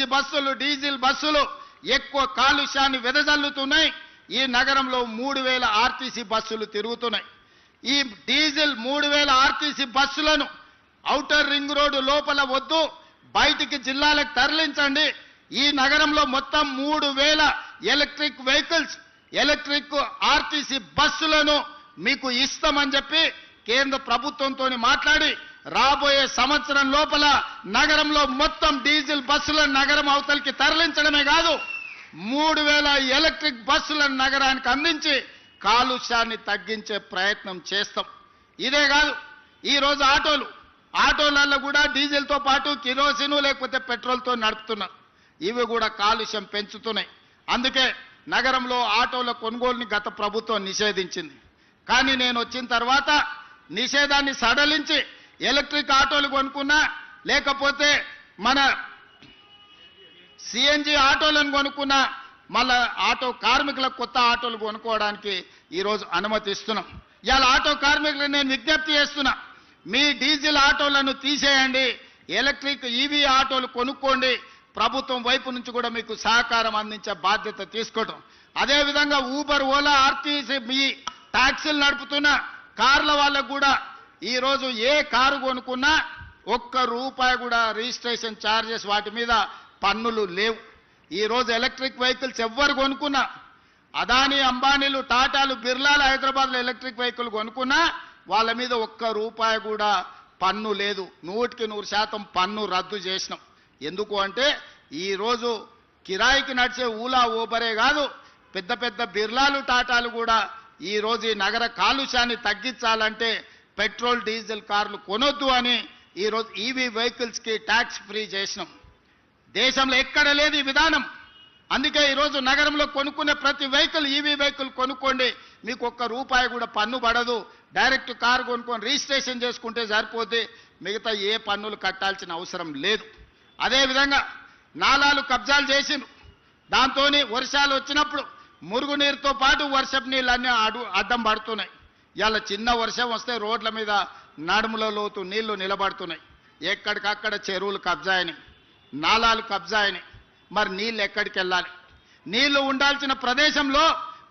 RTC బస్సులు diesel బస్సులు ఎక్కువ కాలుష్యాన్ని వెదజల్లుతున్నాయి. ఈ నగరంలో 3000 ఆర్టీసీ బస్సులు తిరుగుతున్నాయి. ఈ డీజిల్ 3000 ఆర్టీసీ బస్సులను ఔటర్ రింగ్ రోడ్డు లోపల వద్దు, బయటికి జిల్లాలకు తరలించండి. ఈ నగరంలో మొత్తం 3000 ఎలక్ట్రిక్ వెహికల్స్, ఎలక్ట్రిక్ ఆర్టీసీ బస్సులను మీకు ఇస్తామని చెప్పి కేంద్ర ప్రభుత్వంతో మాట్లాడి రాబోయే సంవత్సరం లోపల నగరంలో మొత్తం డీజిల్ బస్సులను నగరం అవతలికి తరలించడమే కాదు, 3000 ఎలక్ట్రిక్ బస్సులను నగరానికి అందించి కాలుష్యాన్ని తగ్గించే ప్రయత్నం చేస్తాం. ఇదే కాదు, ఈరోజు ఆటోలలో కూడా డీజిల్తో పాటు కిరోసిన్ లేకపోతే పెట్రోల్తో నడుపుతున్నారు. ఇవి కూడా కాలుష్యం పెంచుతున్నాయి. అందుకే నగరంలో ఆటోల కొనుగోలుని గత ప్రభుత్వం నిషేధించింది. కానీ నేను వచ్చిన తర్వాత నిషేధాన్ని సడలించి ఎలక్ట్రిక్ ఆటోలు కొనుక్కున్నా, లేకపోతే మన సిఎన్జి ఆటోలను కొనుక్కున్నా, మళ్ళా ఆటో కార్మికులకు కొత్త ఆటోలు కొనుక్కోవడానికి ఈరోజు అనుమతి ఇస్తున్నాం. ఇవాళ ఆటో కార్మికులకు నేను విజ్ఞప్తి చేస్తున్నా, మీ డీజిల్ ఆటోలను తీసేయండి, ఎలక్ట్రిక్ ఈవీ ఆటోలు కొనుక్కోండి. ప్రభుత్వం వైపు నుంచి కూడా మీకు సహకారం అందించే బాధ్యత తీసుకోవడం. అదేవిధంగా ఊబర్, ఓలా, ఆర్టీసీ మీ ట్యాక్సీలు నడుపుతున్న కార్ల వాళ్ళకు కూడా ఈరోజు ఏ కారు కొనుక్కున్నా ₹1 కూడా రిజిస్ట్రేషన్ ఛార్జెస్ వాటి మీద పన్నులు లేవు. ఈరోజు ఎలక్ట్రిక్ వెహికల్స్ ఎవ్వరు కొనుక్కున్నా, అదానీ, అంబానీలు, టాటాలు, బిర్లాలు హైదరాబాద్లో ఎలక్ట్రిక్ వెహికల్ కొనుక్కున్నా వాళ్ళ మీద ₹1 కూడా పన్ను లేదు. 100% పన్ను రద్దు చేసినాం. ఎందుకు అంటే ఈరోజు కిరాయికి నడిచే ఊలా ఊబరే కాదు, పెద్ద పెద్ద బిర్లాలు, టాటాలు కూడా ఈరోజు ఈ నగర కాలుష్యాన్ని తగ్గించాలంటే పెట్రోల్ డీజిల్ కార్లు కొనొద్దు అని ఈరోజు ఈవీ వెహికల్స్కి ట్యాక్స్ ఫ్రీ చేసినాం. దేశంలో ఎక్కడ లేదు ఈ విధానం. అందుకే ఈరోజు నగరంలో కొనుక్కునే ప్రతి వెహికల్ ఈవీ వెహికల్ కొనుక్కోండి, మీకు ₹1 కూడా పన్ను పడదు. డైరెక్ట్ కారు కొనుక్కొని రిజిస్ట్రేషన్ చేసుకుంటే సరిపోతే మిగతా ఏ పన్నులు కట్టాల్సిన అవసరం లేదు. అదేవిధంగా నాలాలు కబ్జాలు చేసిండ్రు. దాంతో వర్షాలు వచ్చినప్పుడు మురుగునీరుతో పాటు వర్షపు నీళ్ళన్నీ అడ్డం పడుతున్నాయి. ఇవాళ చిన్న వర్షం వస్తే రోడ్ల మీద నడుముల లోతు నీళ్లు నిలబడుతున్నాయి. ఎక్కడికక్కడ చెరువులు కబ్జా అయినాయి, నాలాలు కబ్జా అయినాయి. మరి నీళ్ళు ఎక్కడికి వెళ్ళాలి? నీళ్లు ఉండాల్సిన ప్రదేశంలో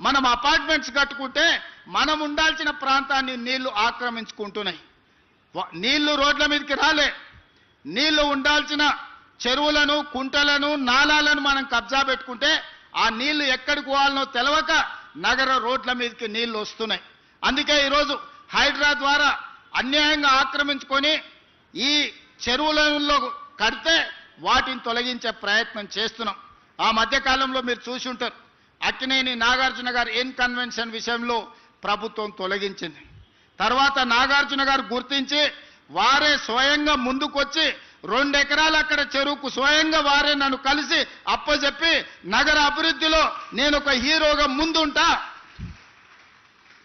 మనం అపార్ట్మెంట్స్ కట్టుకుంటే మనం ఉండాల్సిన ప్రాంతాన్ని నీళ్లు ఆక్రమించుకుంటున్నాయి. నీళ్లు రోడ్ల మీదకి రాలే. నీళ్లు ఉండాల్సిన చెరువులను, కుంటలను, నాలాలను మనం కబ్జా పెట్టుకుంటే ఆ నీళ్లు ఎక్కడికి పోవాలనో తెలవక నగర రోడ్ల మీదకి నీళ్లు వస్తున్నాయి. అందుకే ఈరోజు హైడ్రా ద్వారా అన్యాయంగా ఆక్రమించుకొని ఈ చెరువులలో కడితే వాటిని తొలగించే ప్రయత్నం చేస్తున్నాం. ఆ మధ్యకాలంలో మీరు చూసి ఉంటారు, అక్కినేని నాగార్జున గారు కన్వెన్షన్ విషయంలో ప్రభుత్వం తొలగించింది. తర్వాత నాగార్జున గారు గుర్తించి వారే స్వయంగా ముందుకొచ్చి 2 ఎకరాలు అక్కడ చెరువుకు స్వయంగా వారే నన్ను కలిసి అప్పచెప్పి నగర అభివృద్ధిలో నేను ఒక హీరోగా ముందుంటా,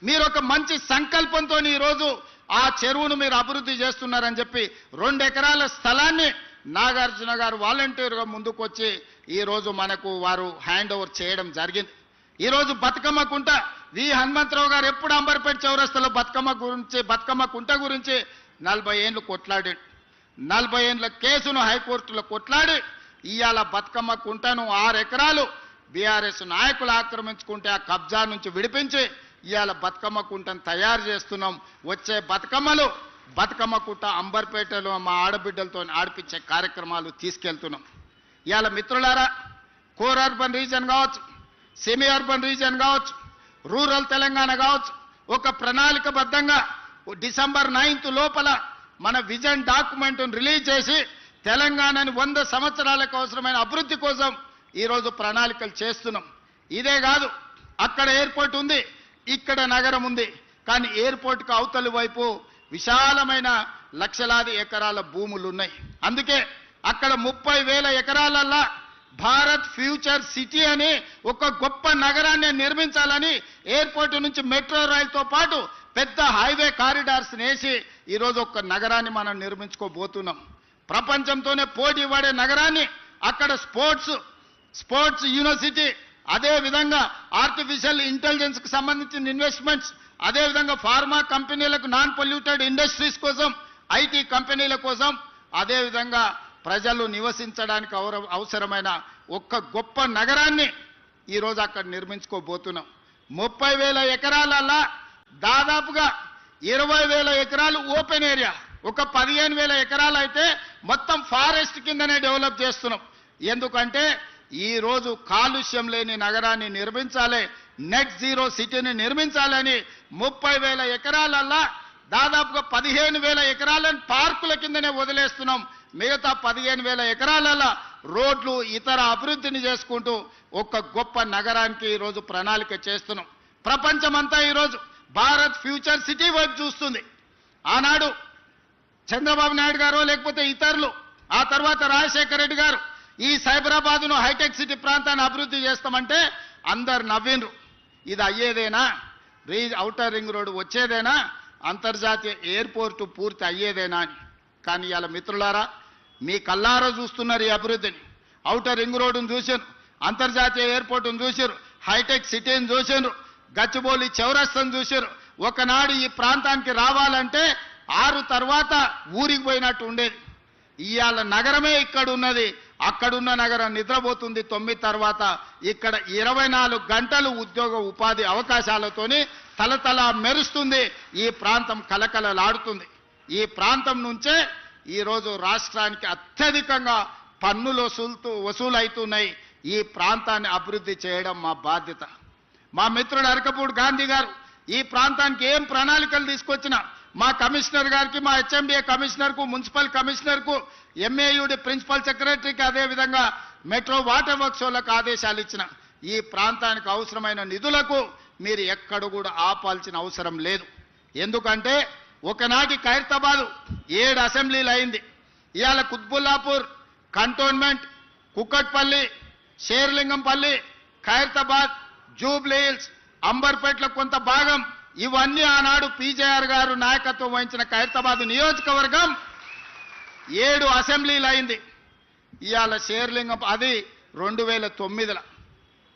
మీరు ఒక మంచి సంకల్పంతో ఈరోజు ఆ చెరువును మీరు అభివృద్ధి చేస్తున్నారని చెప్పి 2 ఎకరాల స్థలాన్ని నాగార్జున గారు వాలంటీర్గా ముందుకొచ్చి ఈరోజు మనకు వారు హ్యాండ్ ఓవర్ చేయడం జరిగింది. ఈరోజు బతుకమ్మ కుంట హనుమంతరావు గారు ఎప్పుడు అంబర్పేట చౌరస్తాలో బతుకమ్మ కుంట గురించి 40 ఏళ్ళు కొట్లాడాడు. 40 ఏళ్ళ కేసును హైకోర్టులో కొట్లాడి ఇవాళ బతుకమ్మ కుంటను 6 ఎకరాలు బీఆర్ఎస్ నాయకులు ఆక్రమించుకుంటే ఆ కబ్జా నుంచి విడిపించి ఇవాళ బతుకమ్మ కుంటను తయారు చేస్తున్నాం. వచ్చే బతుకమ్మ కుంట అంబర్పేటలో మా ఆడబిడ్డలతో ఆడిపించే కార్యక్రమాలు తీసుకెళ్తున్నాం. ఇవాళ మిత్రులారా, కోర్ అర్బన్ రీజన్ కావచ్చు, సెమీ అర్బన్ రీజన్ కావచ్చు, రూరల్ తెలంగాణ కావచ్చు, ఒక ప్రణాళికబద్ధంగా డిసెంబర్ 9 లోపల మన విజన్ డాక్యుమెంట్ను రిలీజ్ చేసి తెలంగాణని 100 సంవత్సరాలకు అవసరమైన అభివృద్ధి కోసం ఈరోజు ప్రణాళికలు చేస్తున్నాం. ఇదే కాదు, అక్కడ ఎయిర్పోర్ట్ ఉంది, ఇక్కడ నగరం ఉంది. కానీ ఎయిర్పోర్ట్కి అవతలి వైపు విశాలమైన లక్షలాది ఎకరాల భూములు ఉన్నాయి. అందుకే అక్కడ 30,000 ఎకరాలల్లా భారత్ ఫ్యూచర్ సిటీ అని ఒక గొప్ప నగరాన్ని నిర్మించాలని ఎయిర్పోర్ట్ నుంచి మెట్రో రైలుతో పాటు పెద్ద హైవే కారిడార్స్ వేసి ఈరోజు ఒక నగరాన్ని మనం నిర్మించుకోబోతున్నాం. ప్రపంచంతోనే పోటీ పడే నగరాన్ని అక్కడ స్పోర్ట్స్ యూనివర్సిటీ, అదేవిధంగా ఆర్టిఫిషియల్ ఇంటెలిజెన్స్కి సంబంధించిన ఇన్వెస్ట్మెంట్స్, అదేవిధంగా ఫార్మా కంపెనీలకు నాన్ పొల్యూటెడ్ ఇండస్ట్రీస్ కోసం, ఐటీ కంపెనీల కోసం, అదేవిధంగా ప్రజలు నివసించడానికి అవసరమైన ఒక్క గొప్ప నగరాన్ని ఈరోజు అక్కడ నిర్మించుకోబోతున్నాం. 30,000 ఎకరాలల్లా దాదాపుగా 20,000 ఎకరాలు ఓపెన్ ఏరియా, ఒక 15,000 ఎకరాలు అయితే మొత్తం ఫారెస్ట్ కిందనే డెవలప్ చేస్తున్నాం. ఎందుకంటే ఈరోజు కాలుష్యం లేని నగరాన్ని నిర్మించాలి, నెట్ జీరో సిటీని నిర్మించాలని 30,000 ఎకరాలల్లా దాదాపుగా 15,000 ఎకరాలను పార్కుల కిందనే వదిలేస్తున్నాం. మిగతా 15,000 ఎకరాలల్లా రోడ్లు ఇతర అభివృద్ధిని చేసుకుంటూ ఒక గొప్ప నగరానికి ఈరోజు ప్రణాళిక చేస్తున్నాం. ప్రపంచమంతా ఈరోజు భారత్ ఫ్యూచర్ సిటీ వైపు చూస్తుంది. ఆనాడు చంద్రబాబు నాయుడు గారు లేకపోతే ఇతరులు, ఆ తర్వాత రాజశేఖర రెడ్డి గారు ఈ సైబరాబాద్ను హైటెక్ సిటీ ప్రాంతాన్ని అభివృద్ధి చేస్తామంటే అందరు నవ్విండ్రు. ఇది అయ్యేదేనా? ఔటర్ రింగ్ రోడ్డు వచ్చేదేనా? అంతర్జాతీయ ఎయిర్పోర్టు పూర్తి అయ్యేదేనా అని. కానీ ఇవాళ మిత్రులారా, మీ కల్లారా చూస్తున్నారు ఈ అభివృద్ధిని. ఔటర్ రింగ్ రోడ్డును చూసారు, అంతర్జాతీయ ఎయిర్పోర్టును చూసారు, హైటెక్ సిటీని చూసారు, గచ్చిబౌలి చౌరస్తాను చూసారు. ఒకనాడు ఈ ప్రాంతానికి రావాలంటే 6 తర్వాత ఊరికి పోయినట్టు ఉండేది. ఇవాళ నగరమే ఇక్కడ ఉన్నది, అక్కడున్న నగరం నిద్రపోతుంది 9 తర్వాత. ఇక్కడ 24 గంటలు ఉద్యోగ ఉపాధి అవకాశాలతోని తలతల మెరుస్తుంది. ఈ ప్రాంతం కలకలలాడుతుంది. ఈ ప్రాంతం నుంచే ఈరోజు రాష్ట్రానికి అత్యధికంగా పన్నులు వసూలవుతున్నాయి. ఈ ప్రాంతాన్ని అభివృద్ధి చేయడం మా బాధ్యత. మా మిత్రుడు అరకపూడి గాంధీ గారు ఈ ప్రాంతానికి ఏం ప్రణాళికలు తీసుకొచ్చినా మా కమిషనర్ గారికి, మా హెచ్ఎండిఏ కమిషనర్కు, మున్సిపల్ కమిషనర్కు, ఎంఏయుడి ప్రిన్సిపల్ సెక్రటరీకి, అదేవిధంగా మెట్రో వాటర్ వర్క్స్ వాళ్ళకు ఆదేశాలు ఇచ్చిన ఈ ప్రాంతానికి అవసరమైన నిధులకు మీరు ఎక్కడ కూడా ఆపాల్సిన అవసరం లేదు. ఎందుకంటే ఒకనాటి ఖైరతాబాద్ 7 అసెంబ్లీలు అయింది. ఇవాళ కుత్బుల్లాపూర్, కంటోన్మెంట్, కుక్కట్పల్లి, షేర్లింగంపల్లి, ఖైరతాబాద్, జూబ్లీ హిల్స్, అంబర్పేటలో కొంత భాగం, ఇవన్నీ ఆనాడు పీజేఆర్ గారు నాయకత్వం వహించిన ఖైరతాబాద్ నియోజకవర్గం 7 అసెంబ్లీలు అయింది. ఇవాళ షేర్లింగం అది 2009లో.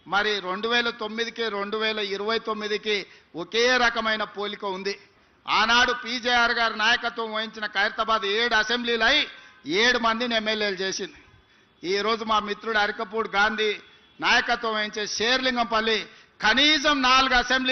మరి 2009కి 2029కి ఒకే రకమైన పోలిక ఉంది. ఆనాడు పీజేఆర్ గారు నాయకత్వం వహించిన ఖైరతాబాద్ 7 అసెంబ్లీలు అయి 7 మందిని ఎమ్మెల్యేలు చేసింది. ఈరోజు మా మిత్రుడు అరకపూడి గాంధీ నాయకత్వం వహించే షేర్లింగంపల్లి కనీసం 4 అసెంబ్లీ